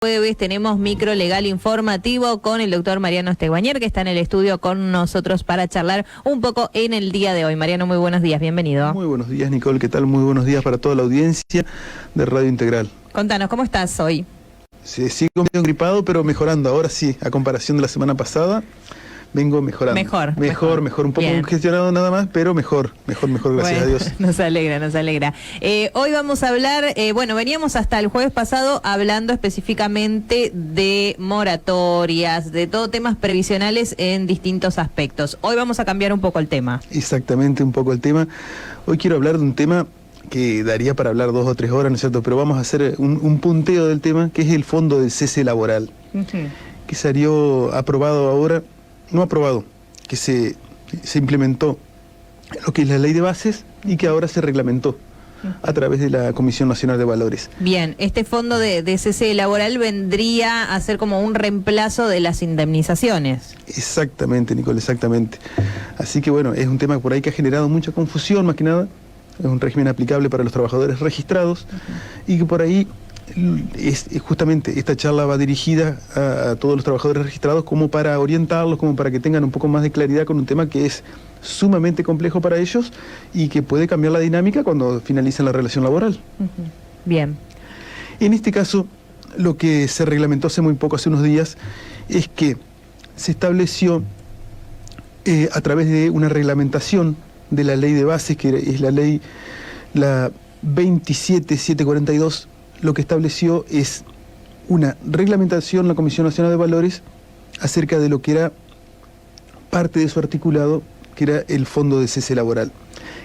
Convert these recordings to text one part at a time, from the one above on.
Jueves tenemos micro legal informativo con el doctor Mariano Esteguañer, que está en el estudio con nosotros para charlar un poco en el día de hoy. Mariano, muy buenos días, bienvenido. Muy buenos días, Nicole, ¿qué tal? Muy buenos días para toda la audiencia de Radio Integral. Contanos, ¿cómo estás hoy? Sí, sigo medio gripado, pero mejorando. Ahora sí, a comparación de la semana pasada, vengo mejorando. Mejor. Un poco congestionado nada más, pero mejor, gracias a Dios. Nos alegra. Hoy vamos a hablar, veníamos hasta el jueves pasado hablando específicamente de moratorias, de todo temas previsionales en distintos aspectos. Hoy vamos a cambiar un poco el tema. Exactamente, un poco el tema. Hoy quiero hablar de un tema que daría para hablar 2 o 3 horas, ¿no es cierto? Pero vamos a hacer un punteo del tema, que es el fondo del cese laboral, que salió aprobado ahora. No aprobado, que se implementó lo que es la ley de bases y que ahora se reglamentó a través de la Comisión Nacional de Valores. Bien, este fondo de cese laboral vendría a ser como un reemplazo de las indemnizaciones. Exactamente, Nicole, exactamente. Así que bueno, es un tema por ahí que ha generado mucha confusión, más que nada. Es un régimen aplicable para los trabajadores registrados y que por ahí justamente esta charla va dirigida a todos los trabajadores registrados como para orientarlos, como para que tengan un poco más de claridad con un tema que es sumamente complejo para ellos y que puede cambiar la dinámica cuando finalicen la relación laboral. Bien. En este caso, lo que se reglamentó hace muy poco, hace unos días, es que se estableció a través de una reglamentación de la ley de bases, que es la 27742, lo que estableció es una reglamentación, la Comisión Nacional de Valores, acerca de lo que era parte de su articulado, que era el fondo de cese laboral.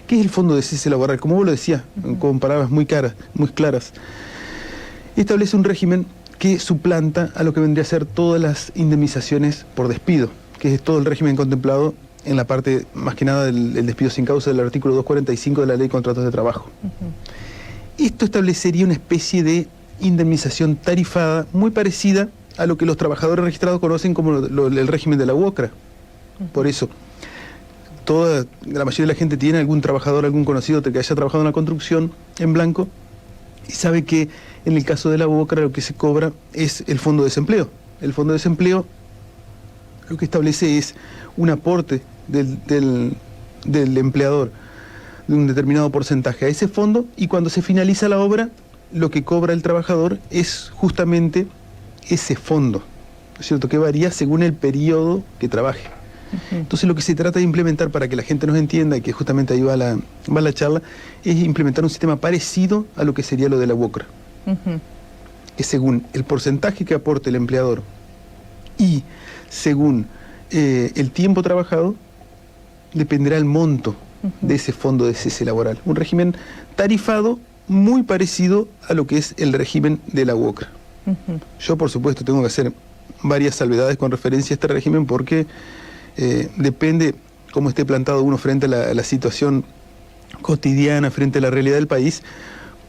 ¿Qué es el fondo de cese laboral? Como vos lo decías, con palabras muy claras, establece un régimen que suplanta a lo que vendría a ser todas las indemnizaciones por despido, que es todo el régimen contemplado en la parte, más que nada, del despido sin causa del artículo 245 de la Ley de Contratos de Trabajo. Esto establecería una especie de indemnización tarifada muy parecida a lo que los trabajadores registrados conocen como el régimen de la UOCRA. Por eso, la mayoría de la gente tiene algún trabajador, algún conocido que haya trabajado en la construcción en blanco y sabe que en el caso de la UOCRA lo que se cobra es el fondo de desempleo. El fondo de desempleo lo que establece es un aporte del empleador de un determinado porcentaje a ese fondo, y cuando se finaliza la obra, lo que cobra el trabajador es justamente ese fondo, ¿no es cierto?, que varía según el periodo que trabaje. Entonces lo que se trata de implementar, para que la gente nos entienda, y que justamente ahí va la charla, es implementar un sistema parecido a lo que sería lo de la UOCRA, que según el porcentaje que aporte el empleador y según el tiempo trabajado, dependerá el monto de ese fondo de cese laboral. Un régimen tarifado muy parecido a lo que es el régimen de la UOCRA. Yo, por supuesto, tengo que hacer varias salvedades con referencia a este régimen porque depende cómo esté plantado uno frente a la situación cotidiana, frente a la realidad del país,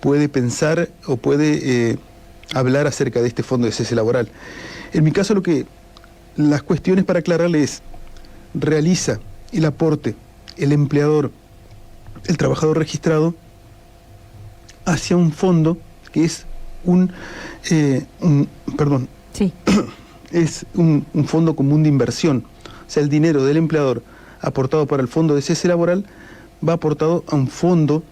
puede pensar o puede hablar acerca de este fondo de cese laboral. En mi caso, las cuestiones para aclararle es: realiza el aporte el empleador, el trabajador registrado, hacia un fondo que es es un fondo común de inversión. O sea, el dinero del empleador aportado para el fondo de cese laboral va aportado a un fondo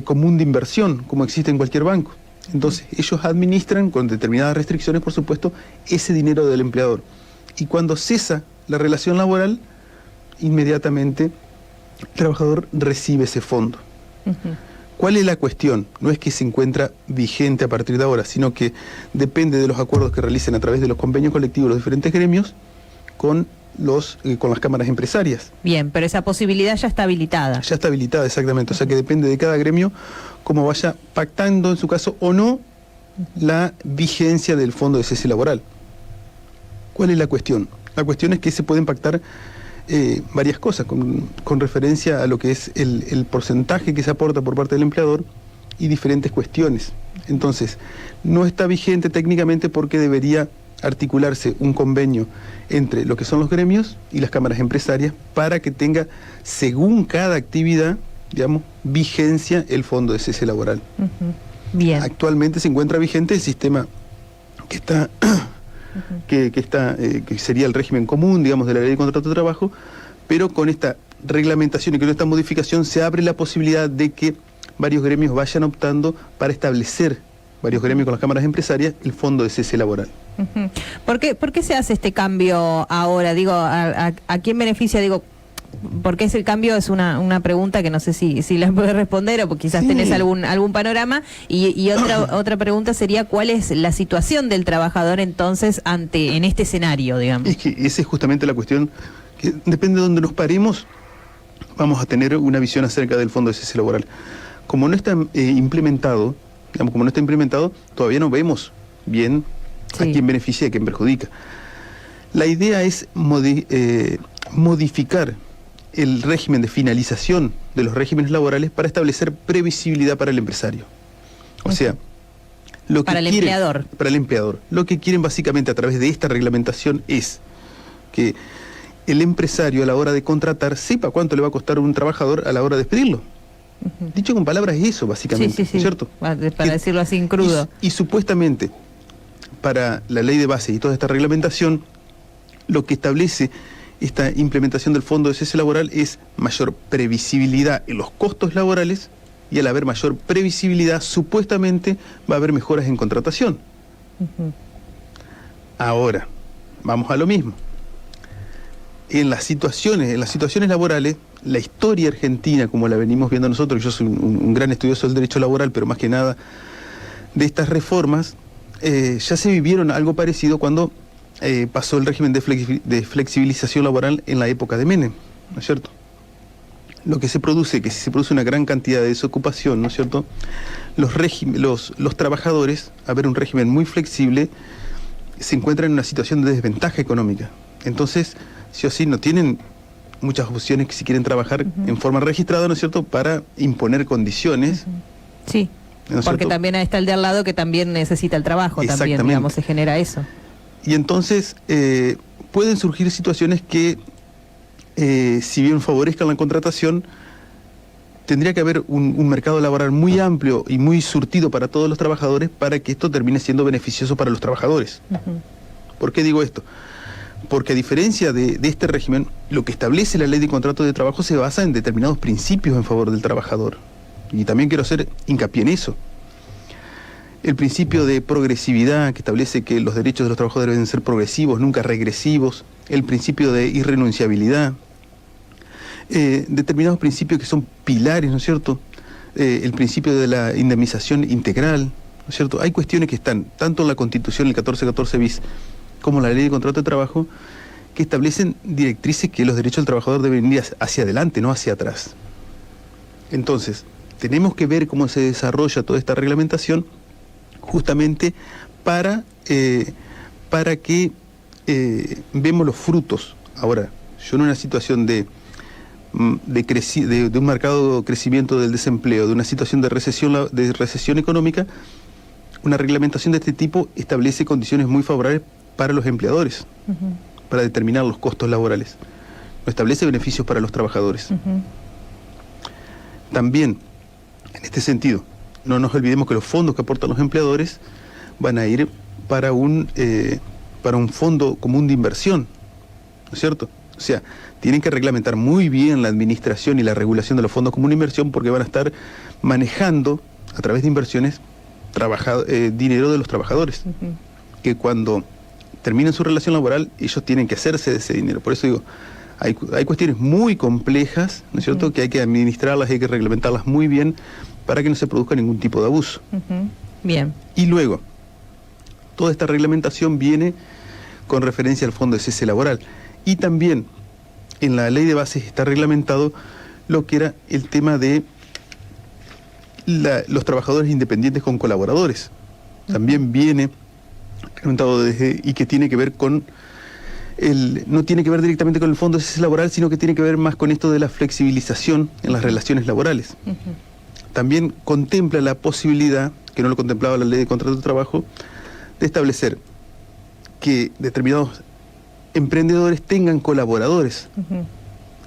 común de inversión, como existe en cualquier banco. Entonces, ellos administran, con determinadas restricciones, por supuesto, ese dinero del empleador. Y cuando cesa la relación laboral, inmediatamente el trabajador recibe ese fondo. ¿Cuál es la cuestión? No es que se encuentra vigente a partir de ahora, sino que depende de los acuerdos que realicen a través de los convenios colectivos de los diferentes gremios con las cámaras empresarias. Bien, pero esa posibilidad ya está habilitada. Ya está habilitada, exactamente. O sea que depende de cada gremio cómo vaya pactando, en su caso, o no, la vigencia del fondo de cese laboral. ¿Cuál es la cuestión? La cuestión es que se pueden pactar varias cosas con referencia a lo que es el porcentaje que se aporta por parte del empleador y diferentes cuestiones. Entonces, no está vigente técnicamente porque debería articularse un convenio entre lo que son los gremios y las cámaras empresarias para que tenga, según cada actividad, digamos, vigencia el fondo de cese laboral. Bien. Actualmente se encuentra vigente el sistema que está, que sería el régimen común, digamos, de la ley de contrato de trabajo, pero con esta reglamentación y con esta modificación se abre la posibilidad de que varios gremios vayan optando para establecer, varios gremios con las cámaras empresarias, el fondo de cese laboral. ¿Por qué se hace este cambio ahora? Digo, ¿a quién beneficia? Digo, ¿por qué es el cambio? Es una pregunta que no sé si la puedes responder o quizás tenés algún panorama. Y otra pregunta sería, ¿cuál es la situación del trabajador entonces en este escenario, digamos? Es que esa es justamente la cuestión, que depende de dónde nos paremos, vamos a tener una visión acerca del fondo de cese laboral. Como no está implementado, todavía no vemos bien a quién beneficia y a quién perjudica. La idea es modificar el régimen de finalización de los regímenes laborales para establecer previsibilidad para el empresario. O sea, lo que para el empleador. Para el empleador. Lo que quieren básicamente a través de esta reglamentación es que el empresario a la hora de contratar sepa cuánto le va a costar un trabajador a la hora de despedirlo. Dicho con palabras es eso, básicamente, ¿cierto? Para decirlo así en crudo. Y supuestamente, para la ley de base y toda esta reglamentación, lo que establece esta implementación del fondo de cese laboral es mayor previsibilidad en los costos laborales, y al haber mayor previsibilidad, supuestamente va a haber mejoras en contratación. Ahora, vamos a lo mismo. En las situaciones laborales, la historia argentina, como la venimos viendo nosotros, yo soy un gran estudioso del derecho laboral, pero más que nada de estas reformas, ya se vivieron algo parecido cuando pasó el régimen de flexibilización laboral en la época de Menem, ¿no es cierto? Lo que se produce, que si se produce una gran cantidad de desocupación, ¿no es cierto?, los trabajadores, a ver un régimen muy flexible, se encuentran en una situación de desventaja económica. Entonces, sí o sí, no tienen muchas opciones que si quieren trabajar en forma registrada, ¿no es cierto?, para imponer condiciones. Sí, ¿no es porque cierto? También está el de al lado que también necesita el trabajo, también, digamos, se genera eso. Y entonces pueden surgir situaciones que, si bien favorezcan la contratación, tendría que haber un mercado laboral muy amplio y muy surtido para todos los trabajadores para que esto termine siendo beneficioso para los trabajadores. ¿Por qué digo esto? Porque a diferencia de este régimen, lo que establece la ley de contrato de trabajo se basa en determinados principios en favor del trabajador. Y también quiero hacer hincapié en eso. El principio de progresividad, que establece que los derechos de los trabajadores deben ser progresivos, nunca regresivos. El principio de irrenunciabilidad. Determinados principios que son pilares, ¿no es cierto? El principio de la indemnización integral, ¿no es cierto? Hay cuestiones que están tanto en la Constitución, el 1414 bis, como la ley de contrato de trabajo, que establecen directrices que los derechos del trabajador deben ir hacia adelante, no hacia atrás. Entonces, tenemos que ver cómo se desarrolla toda esta reglamentación justamente para que vemos los frutos. Ahora, yo en una situación de un marcado crecimiento del desempleo, de una situación de recesión económica, una reglamentación de este tipo establece condiciones muy favorables para los empleadores, para determinar los costos laborales. No establece beneficios para los trabajadores. También, en este sentido, no nos olvidemos que los fondos que aportan los empleadores van a ir para un fondo común de inversión, ¿no es cierto? O sea, tienen que reglamentar muy bien la administración y la regulación de los fondos comunes de inversión, porque van a estar manejando, a través de inversiones, dinero de los trabajadores, que cuando terminen su relación laboral, ellos tienen que hacerse de ese dinero. Por eso digo, hay cuestiones muy complejas, ¿no es cierto?, que hay que administrarlas y hay que reglamentarlas muy bien para que no se produzca ningún tipo de abuso. Bien. Y luego, toda esta reglamentación viene con referencia al fondo de cese laboral. Y también en la ley de bases está reglamentado lo que era el tema de los trabajadores independientes con colaboradores. También viene reglamentado y que tiene que ver con no tiene que ver directamente con el fondo de cese laboral, sino que tiene que ver más con esto de la flexibilización en las relaciones laborales. También contempla la posibilidad, que no lo contemplaba la ley de contrato de trabajo, de establecer que determinados emprendedores tengan colaboradores,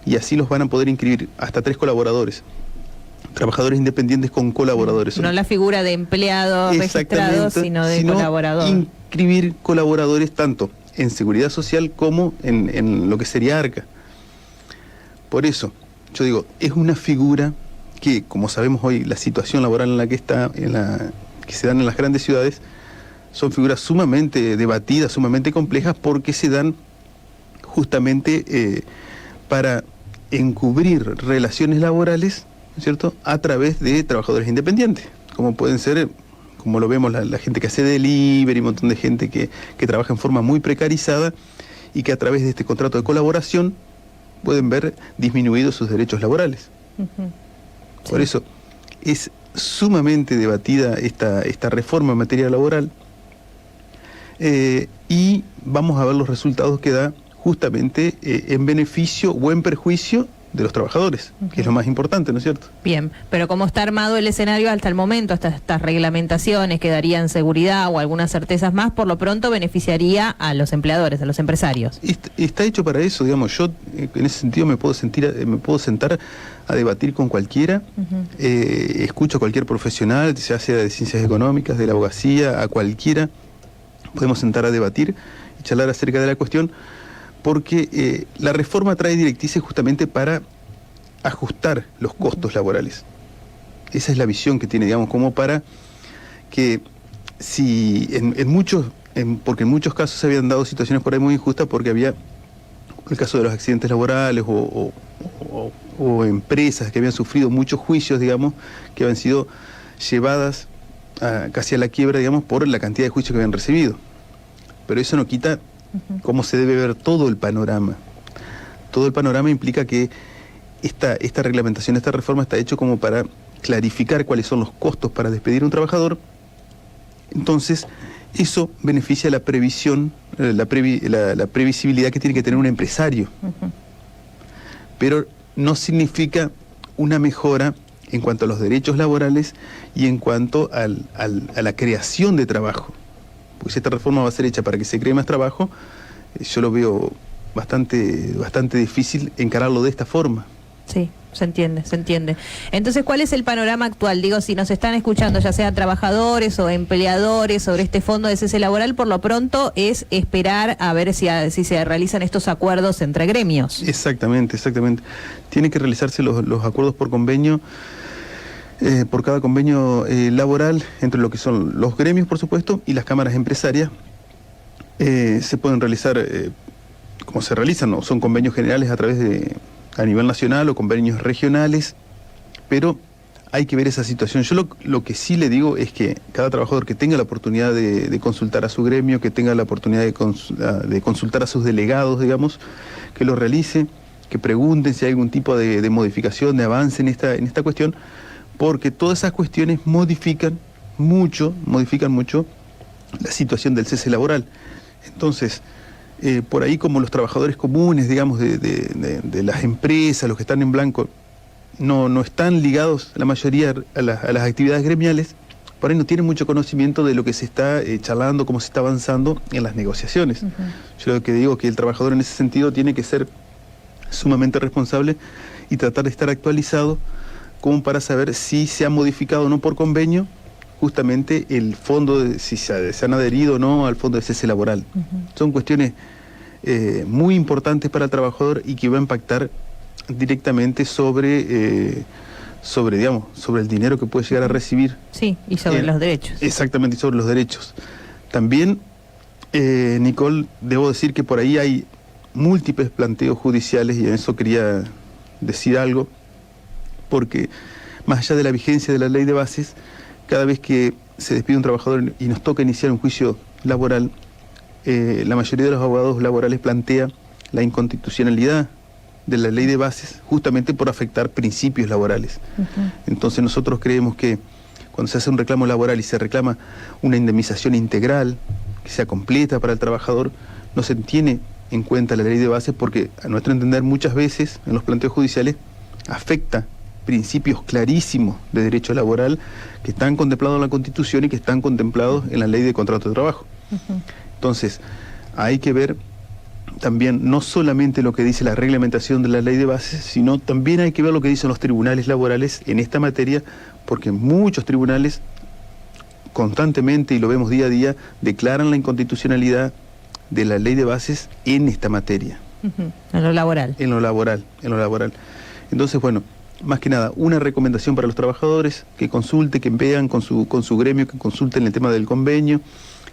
y así los van a poder inscribir hasta 3 colaboradores. trabajadores independientes con colaboradores. No la figura de empleado registrado, sino de colaborador. Inscribir colaboradores tanto en Seguridad Social como en lo que sería ARCA. Por eso, yo digo, es una figura que, como sabemos hoy, la situación laboral en la que está, que se dan en las grandes ciudades, son figuras sumamente debatidas, sumamente complejas, porque se dan justamente para encubrir relaciones laborales, ¿no es cierto?, a través de trabajadores independientes, como pueden ser, como lo vemos, la gente que hace delivery, un montón de gente que trabaja en forma muy precarizada y que a través de este contrato de colaboración pueden ver disminuidos sus derechos laborales. Sí. Por eso es sumamente debatida esta reforma en materia laboral, y vamos a ver los resultados que da justamente en beneficio o en perjuicio de los trabajadores, que es lo más importante, ¿no es cierto? Bien, pero ¿cómo está armado el escenario hasta el momento? Hasta estas reglamentaciones que darían seguridad o algunas certezas más, por lo pronto beneficiaría a los empleadores, a los empresarios. Está hecho para eso, digamos. Yo en ese sentido me puedo sentar a debatir con cualquiera, escucho a cualquier profesional, ya sea de ciencias económicas, de la abogacía, a cualquiera, podemos sentar a debatir y charlar acerca de la cuestión, porque la reforma trae directrices justamente para ajustar los costos laborales. Esa es la visión que tiene, digamos, como para que si porque en muchos casos se habían dado situaciones por ahí muy injustas, porque había el caso de los accidentes laborales o empresas que habían sufrido muchos juicios, digamos, que habían sido llevadas casi a la quiebra, digamos, por la cantidad de juicios que habían recibido. Pero eso no quita cómo se debe ver todo el panorama. Todo el panorama implica que esta reglamentación, esta reforma está hecho como para clarificar cuáles son los costos para despedir a un trabajador. Entonces, eso beneficia la previsión, la previsibilidad que tiene que tener un empresario. Pero no significa una mejora en cuanto a los derechos laborales y en cuanto a la creación de trabajo. Porque si esta reforma va a ser hecha para que se cree más trabajo, yo lo veo bastante difícil encararlo de esta forma. Sí, se entiende. Entonces, ¿cuál es el panorama actual? Digo, si nos están escuchando, ya sea trabajadores o empleadores, sobre este fondo de cese laboral, por lo pronto es esperar a ver si se realizan estos acuerdos entre gremios. Exactamente. Tienen que realizarse los acuerdos por convenio, por cada convenio laboral, entre lo que son los gremios, por supuesto, y las cámaras empresarias. Se pueden realizar, como se realizan, ¿no? Son convenios generales a nivel nacional o convenios regionales, pero hay que ver esa situación. Yo lo que sí le digo es que cada trabajador que tenga la oportunidad de consultar a su gremio, que tenga la oportunidad de consultar a sus delegados, digamos, que lo realice, que pregunten si hay algún tipo de modificación, de avance en esta cuestión, porque todas esas cuestiones modifican mucho la situación del cese laboral. Entonces, por ahí, como los trabajadores comunes, digamos, de las empresas, los que están en blanco, no están ligados la mayoría a las actividades gremiales, por ahí no tienen mucho conocimiento de lo que se está charlando, cómo se está avanzando en las negociaciones. Yo lo que digo es que el trabajador en ese sentido tiene que ser sumamente responsable y tratar de estar actualizado como para saber si se ha modificado o no por convenio justamente el fondo, si se han adherido o no al fondo de cese laboral. Son cuestiones muy importantes para el trabajador y que va a impactar directamente sobre el dinero que puede llegar a recibir. Sí, y sobre los derechos. Exactamente, y sobre los derechos. También, Nicole, debo decir que por ahí hay múltiples planteos judiciales, y en eso quería decir algo, porque más allá de la vigencia de la ley de bases, cada vez que se despide un trabajador y nos toca iniciar un juicio laboral, la mayoría de los abogados laborales plantea la inconstitucionalidad de la ley de bases justamente por afectar principios laborales. Entonces nosotros creemos que cuando se hace un reclamo laboral y se reclama una indemnización integral, que sea completa para el trabajador, no se tiene en cuenta la ley de bases porque, a nuestro entender, muchas veces en los planteos judiciales afecta principios clarísimos de derecho laboral que están contemplados en la Constitución y que están contemplados en la Ley de Contrato de Trabajo. Entonces, hay que ver también no solamente lo que dice la reglamentación de la ley de bases, sino también hay que ver lo que dicen los tribunales laborales en esta materia, porque muchos tribunales constantemente, y lo vemos día a día, declaran la inconstitucionalidad de la ley de bases en esta materia. En lo laboral. En lo laboral. Entonces, bueno, más que nada, una recomendación para los trabajadores, que consulte, que vean con su gremio, que consulten el tema del convenio,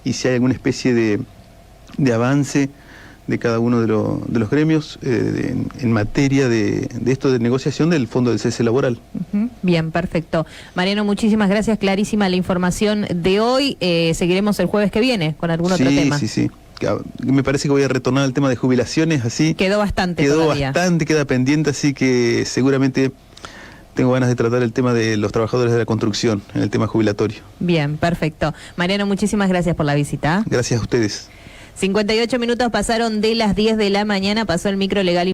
y si hay alguna especie de avance de cada uno de los gremios en materia de esto de negociación del fondo del cese laboral. Bien, perfecto. Mariano, muchísimas gracias, clarísima la información de hoy. Seguiremos el jueves que viene con algún otro tema. Sí. Me parece que voy a retornar al tema de jubilaciones, así. Quedó todavía. Queda pendiente, así que seguramente tengo ganas de tratar el tema de los trabajadores de la construcción, en el tema jubilatorio. Bien, perfecto. Mariano, muchísimas gracias por la visita. Gracias a ustedes. 58 minutos pasaron de las 10 de la mañana, pasó el micro legal.